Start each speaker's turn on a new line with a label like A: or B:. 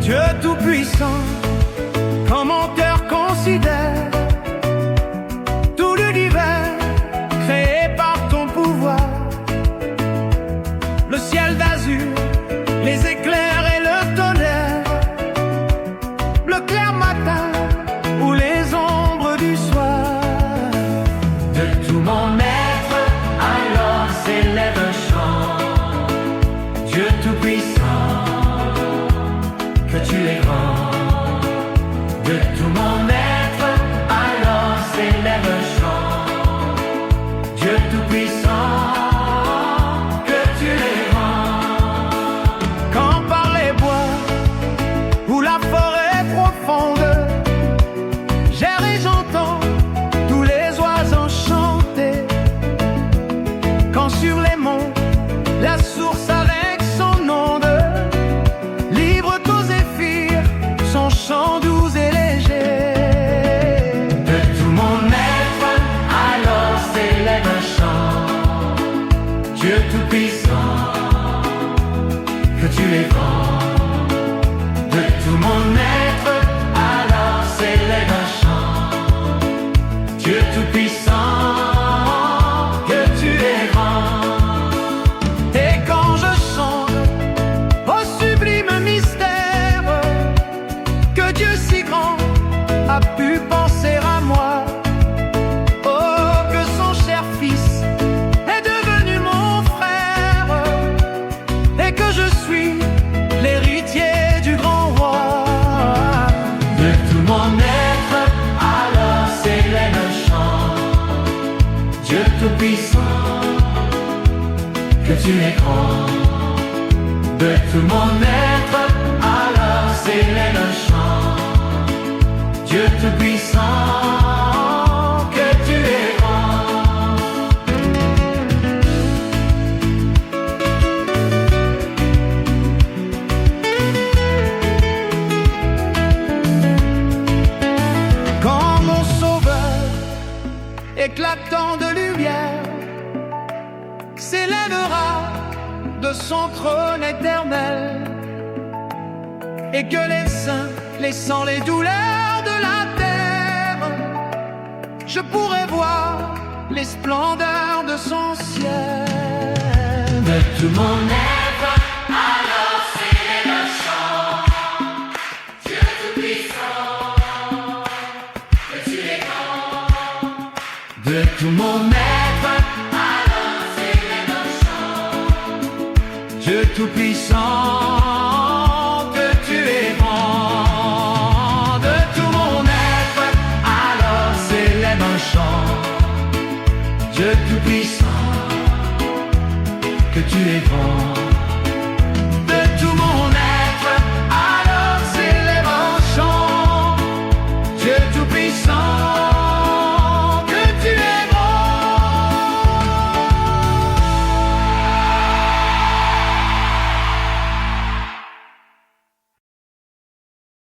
A: Dieu tout-puissant, quand mon cœur considère tout l'univers créé par ton pouvoir, le ciel d'azur, les éclairs et le tonnerre, le clair matin ou les ombres du soir.
B: De tout mon être, alors s'élève un chant. Dieu tout-puissant, que tu es grand. De tout mon être, alors s'élève un chant. Dieu tout-puissant, que tu es grand.
A: Quand par les bois ou la forêt profonde, j'erre et j'entends tous les oiseaux chanter. Quand sur les monts, la source avec son onde livre aux zéphyrs son chant doux et léger.
B: De tout mon être, alors s'élève un chant. Dieu tout-puissant, que tu es grand. De tout mon être, alors s'élève un chant. Dieu tout-puissant, que tu es grand.
A: Et quand je songe au sublime mystère que Dieu si grand a pu penser à moi, oh, que son cher fils est devenu mon frère et que je suis l'héritier du grand roi.
B: De tout mon être, alors s'élève un chant. Dieu tout-puissant, que tu es grand. De tout mon être, alors s'élève un chant. Dieu tout-puissant, que tu es grand.
A: Quand mon sauveur, éclatant de lumière, s'élèvera de son trône éternel, et que les saints, laissant les douleurs de la terre, je pourrai voir les splendeurs de son ciel.
B: De tout mon être, alors s'élève un chant. Dieu tout-puissant, que tu es grand. De tout mon être, alors s'élève un chant.
A: Dieu tout-puissant, que tu es grand.
B: De tout mon être, alors s'élève un chant. Dieu tout-puissant, que tu es grand.